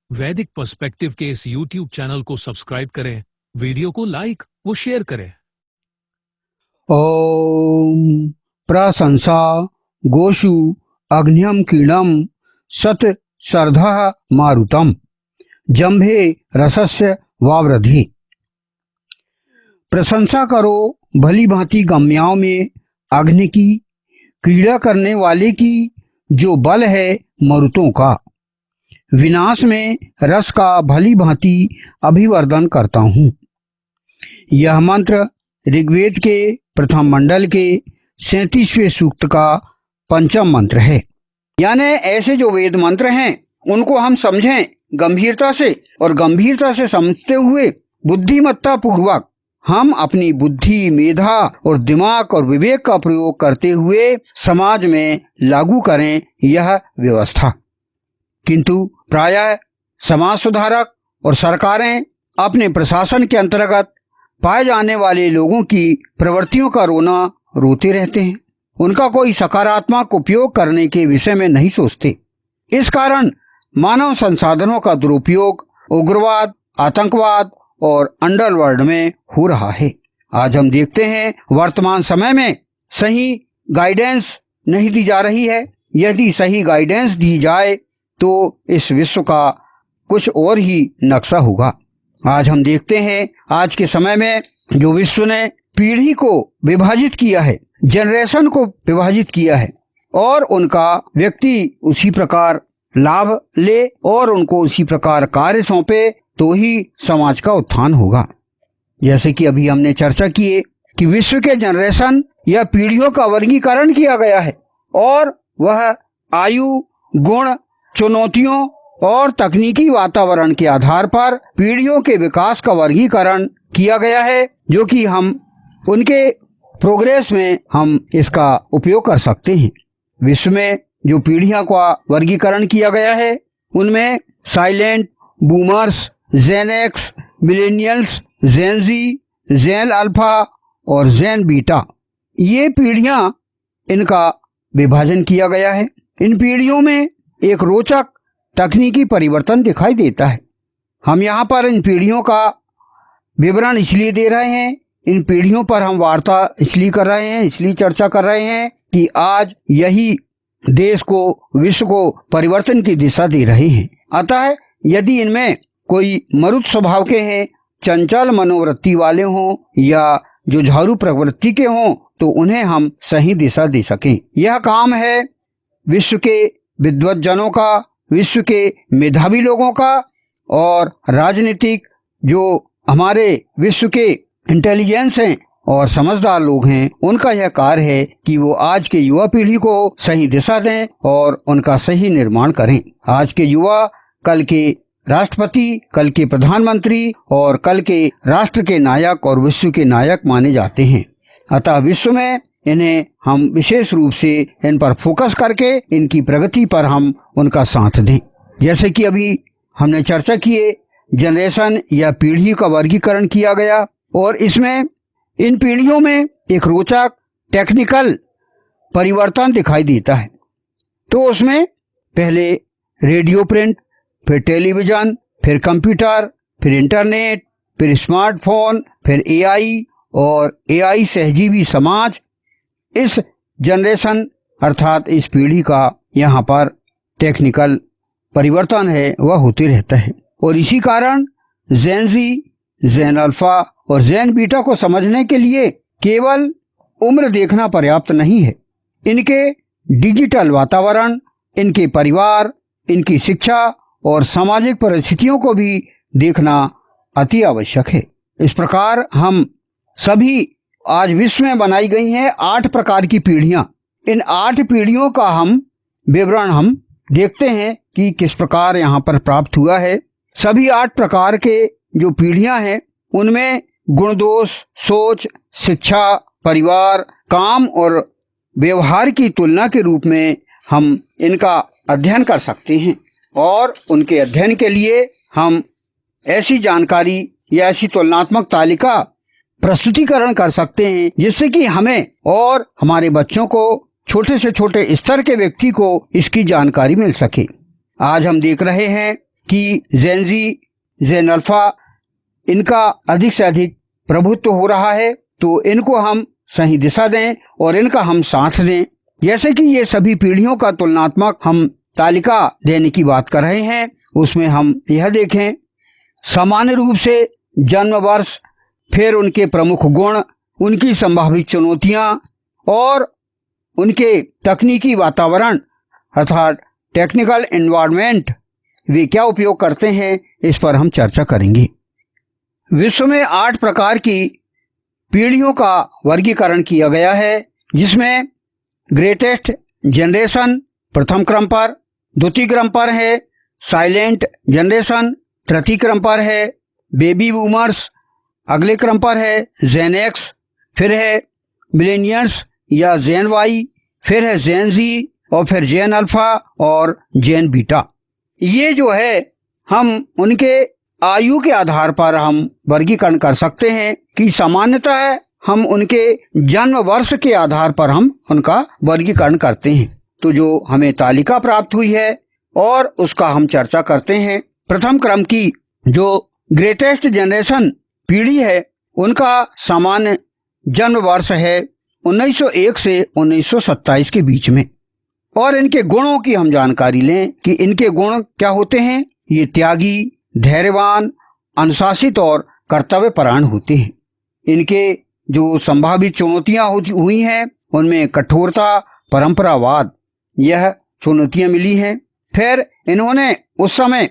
वैदिक पर्सपेक्टिव के इस YouTube चैनल को सब्सक्राइब करें, वीडियो को लाइक व शेयर करें। ओम प्रशंसा गोषु अग्न्यम कीड़म सत सर्धः मारुतम जंभे रसस्य वावृधि। प्रशंसा करो भली भांति गम्याओं में अग्नि की, क्रीड़ा करने वाले की, जो बल है मरुतों का। विनाश में रस का भली भांति अभिवर्धन करता हूँ। यह मंत्र ऋग्वेद के प्रथम मंडल के 37वें सूक्त का पंचम मंत्र है। यानी ऐसे जो वेद मंत्र हैं उनको हम समझें गंभीरता से, और गंभीरता से समझते हुए बुद्धिमत्ता पूर्वक हम अपनी बुद्धि, मेधा और दिमाग और विवेक का प्रयोग करते हुए समाज में लागू करें यह व्यवस्था। किंतु प्रायः समाज सुधारक और सरकारें अपने प्रशासन के अंतर्गत पाए जाने वाले लोगों की प्रवृत्तियों का रोना रोते रहते हैं। उनका कोई सकारात्मक उपयोग करने के विषय में नहीं सोचते। इस कारण मानव संसाधनों का दुरुपयोग उग्रवाद, आतंकवाद और अंडरवर्ल्ड में हो रहा है। आज हम देखते हैं वर्तमान समय में सही गाइडेंस नहीं दी जा रही है। यदि सही गाइडेंस दी जाए तो इस विश्व का कुछ और ही नक्शा होगा। आज हम देखते हैं आज के समय में जो विश्व ने पीढ़ी को विभाजित किया है, जनरेशन को विभाजित किया है, और उनका व्यक्ति उसी प्रकार लाभ ले और उनको उसी प्रकार कार्य सौंपे तो ही समाज का उत्थान होगा। जैसे कि अभी हमने चर्चा की है कि विश्व के जनरेशन या पीढ़ियों का वर्गीकरण किया गया है, और वह आयु, गुण, चुनौतियों और तकनीकी वातावरण के आधार पर पीढ़ियों के विकास का वर्गीकरण किया गया है, जो कि हम उनके प्रोग्रेस में हम इसका उपयोग कर सकते हैं। विश्व में जो पीढ़ियों का वर्गीकरण किया गया है उनमें साइलेंट, बूमर्स, जेन एक्स, मिलेनियल्स, जेन जी, जेन अल्फा और जेन बीटा, ये पीढ़ियां, इनका विभाजन किया गया है। इन पीढ़ियों में एक रोचक तकनीकी परिवर्तन दिखाई देता है। हम यहाँ पर इन पीढ़ियों का विवरण इसलिए दे रहे हैं, इन पीढ़ियों पर हम वार्ता इसलिए कर रहे हैं, इसलिए चर्चा कर रहे हैं कि आज यही देश को, विश्व को परिवर्तन की दिशा दे रहे हैं। अतः यदि इनमें कोई मरुत स्वभाव के हैं, चंचल मनोवृत्ति वाले हों या जो झाड़ू प्रवृत्ति के हों, तो उन्हें हम सही दिशा दे सकें। यह काम है विश्व के विद्वज्जनों का, विश्व के मेधावी लोगों का, और राजनीतिक जो हमारे विश्व के इंटेलिजेंस हैं और समझदार लोग हैं, उनका यह कार्य है कि वो आज के युवा पीढ़ी को सही दिशा दें और उनका सही निर्माण करें। आज के युवा कल के राष्ट्रपति, कल के प्रधानमंत्री और कल के राष्ट्र के नायक और विश्व के नायक माने जाते हैं। अतः विश्व में इन्हें हम विशेष रूप से इन पर फोकस करके इनकी प्रगति पर हम उनका साथ दें। जैसे कि अभी हमने चर्चा की है, जनरेशन या पीढ़ी का वर्गीकरण किया गया, और इसमें इन पीढ़ियों में एक रोचक टेक्निकल परिवर्तन दिखाई देता है। तो उसमें पहले रेडियो प्रिंट, फिर टेलीविज़न, फिर कंप्यूटर, फिर इंटरनेट, फिर स्मार्टफोन, फिर एआई और एआई सहजीवी समाज, इस जनरेशन अर्थात इस पीढ़ी का यहाँ पर टेक्निकल परिवर्तन है वह होते रहता है। और इसी कारण जेन जी, जेन अल्फा और जेन बीटा को समझने के लिए केवल उम्र देखना पर्याप्त नहीं है। इनके डिजिटल वातावरण, इनके परिवार, इनकी शिक्षा और सामाजिक परिस्थितियों को भी देखना अति आवश्यक है। इस प्रकार हम सभी आज विश्व में बनाई गई हैं 8 प्रकार की पीढ़ियां। इन 8 पीढ़ियों का हम विवरण हम देखते हैं कि किस प्रकार यहाँ पर प्राप्त हुआ है। सभी 8 प्रकार के जो पीढ़ियां हैं उनमें गुण, दोष, सोच, शिक्षा, परिवार, काम और व्यवहार की तुलना के रूप में हम इनका अध्ययन कर सकते हैं, और उनके अध्ययन के लिए हम ऐसी जानकारी या ऐसी तुलनात्मक तालिका प्रस्तुतिकरण कर सकते हैं जिससे कि हमें और हमारे बच्चों को, छोटे से छोटे स्तर के व्यक्ति को इसकी जानकारी मिल सके। आज हम देख रहे हैं कि जेनजी, जेन अल्फा, इनका अधिक से अधिक प्रभुत्व हो रहा है, तो इनको हम सही दिशा दें और इनका हम साथ दें। जैसे कि ये सभी पीढ़ियों का तुलनात्मक हम तालिका देने की बात कर रहे हैं, उसमें हम यह देखें सामान्य रूप से जन्म वर्ष, फिर उनके प्रमुख गुण, उनकी संभावित चुनौतियां और उनके तकनीकी वातावरण अर्थात टेक्निकल एनवायरनमेंट, वे क्या उपयोग करते हैं, इस पर हम चर्चा करेंगे। विश्व में 8 प्रकार की पीढ़ियों का वर्गीकरण किया गया है, जिसमें ग्रेटेस्ट जनरेशन प्रथम क्रम पर, द्वितीय क्रम पर है साइलेंट जनरेशन, तृतीय क्रम पर है बेबी बूमर्स, अगले क्रम पर है जेन एक्स, फिर है मिलेनियल्स या जेन वाई, फिर है जेन जी और फिर जेन अल्फा और जेन बीटा। ये जो है हम उनके आयु के आधार पर हम वर्गीकरण कर सकते हैं कि सामान्यतः हम उनके जन्म वर्ष के आधार पर हम उनका वर्गीकरण करते हैं। तो जो हमें तालिका प्राप्त हुई है और उसका हम चर्चा करते हैं। प्रथम क्रम की जो ग्रेटेस्ट जनरेशन पीढ़ी है, उनका सामान्य जन्म वर्ष है 1901 से 1927 के बीच में। और इनके गुणों की हम जानकारी लें कि इनके गुण क्या होते हैं। ये त्यागी, धैर्यवान, अनुशासित और कर्तव्यपरायण होते हैं। इनके जो संभावित चुनौतियां हुई हैं, उनमें कठोरता, परंपरावाद, यह चुनौतियां मिली हैं। फिर इन्होंने उस समय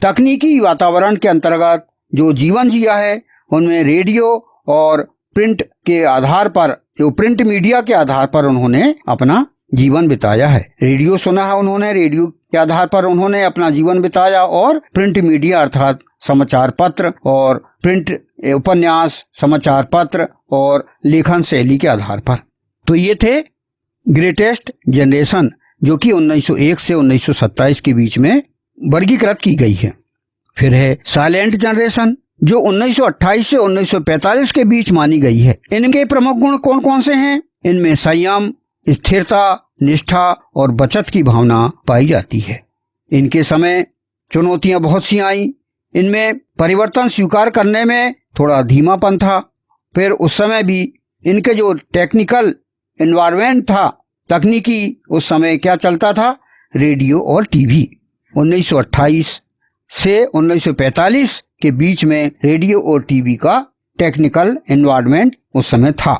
तकनीकी वातावरण के अंतर्गत जो जीवन जिया है, उनमें रेडियो और प्रिंट के आधार पर, जो प्रिंट मीडिया के आधार पर उन्होंने अपना जीवन बिताया है। रेडियो सुना है उन्होंने, रेडियो के आधार पर उन्होंने अपना जीवन बिताया, और प्रिंट मीडिया अर्थात समाचार पत्र और प्रिंट उपन्यास, समाचार पत्र और लेखन शैली के आधार पर। तो ये थे ग्रेटेस्ट जनरेशन, जो कि 1901 से 1927 के बीच में वर्गीकृत की गई है। फिर है साइलेंट जनरेशन, जो 1928 से 1945 के बीच मानी गई है। इनके प्रमुख गुण कौन कौन से हैं? इनमें संयम, स्थिरता, निष्ठा और बचत की भावना पाई जाती है। इनके समय चुनौतियां बहुत सी आई। इनमें परिवर्तन स्वीकार करने में थोड़ा धीमापन था। फिर उस समय भी इनके जो टेक्निकल एनवायरनमेंट था, तकनीकी, उस समय क्या चलता था? रेडियो और टीवी। 1928 से 1945 के बीच में रेडियो और टीवी का टेक्निकल एनवायरनमेंट उस समय था।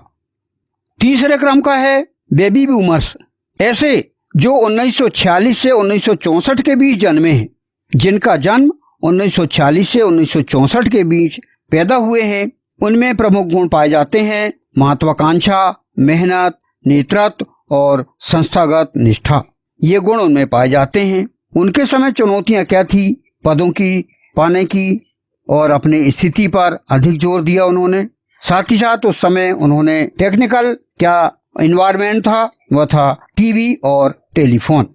तीसरे क्रम का है बेबी बूमर्स, ऐसे जो 1946 से 1964 के बीच जन्मे हैं, जिनका जन्म 1940 से 1964 के बीच पैदा हुए हैं। उनमें प्रमुख गुण पाए जाते हैं महत्वाकांक्षा, मेहनत, नेतृत्व और संस्थागत निष्ठा। ये गुण उनमें पाए जाते हैं। उनके समय चुनौतियां क्या थी? पदों की पाने की और अपनी स्थिति पर अधिक जोर दिया उन्होंने। साथ ही साथ उस समय उन्होंने टेक्निकल क्या एनवायरनमेंट था, वह था टीवी और टेलीफोन।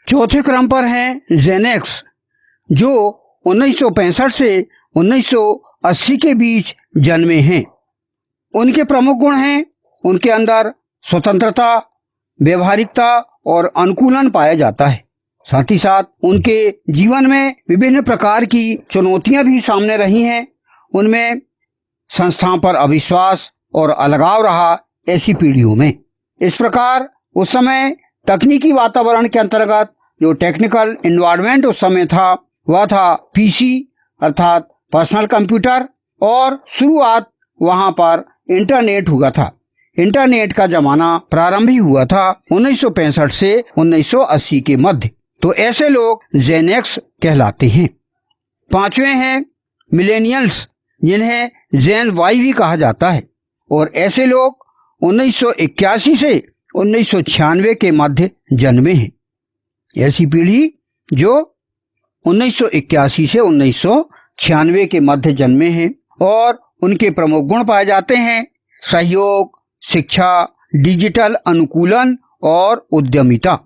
चौथे क्रम पर है जेन एक्स, जो 1965 से 1980 के बीच जन्मे हैं। उनके प्रमुख गुण हैं, उनके अंदर स्वतंत्रता, व्यवहारिकता और अनुकूलन पाया जाता है। साथ ही साथ उनके जीवन में विभिन्न प्रकार की चुनौतियां भी सामने रही हैं। उनमें संस्थाओं पर अविश्वास और अलगाव रहा ऐसी पीढ़ियों में। इस प्रकार उस समय तकनीकी वातावरण के अंतर्गत जो टेक्निकल एनवायरनमेंट उस समय था, वह था पीसी अर्थात पर्सनल कंप्यूटर, और शुरुआत वहां पर इंटरनेट हुआ था। इंटरनेट का जमाना प्रारंभ ही हुआ था 1965 से 1980 के मध्य। तो ऐसे लोग जेन एक्स कहलाते हैं। पांचवें हैं मिलेनियल्स, जिन्हें जेन वाई भी कहा जाता है, और ऐसे लोग 1981 से 1996 के मध्य जन्मे हैं। ऐसी पीढ़ी जो 1981 से 1996 के मध्य जन्मे हैं, और उनके प्रमुख गुण पाए जाते हैं सहयोग, शिक्षा, डिजिटल अनुकूलन और उद्यमिता।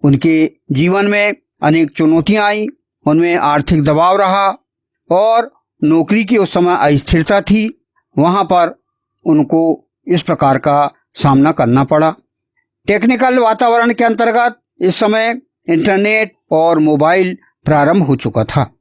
उनके जीवन में अनेक चुनौतियां आई। उनमें आर्थिक दबाव रहा और नौकरी की उस समय अस्थिरता थी। वहां पर उनको इस प्रकार का सामना करना पड़ा। टेक्निकल वातावरण के अंतर्गत इस समय इंटरनेट और मोबाइल प्रारंभ हो चुका था।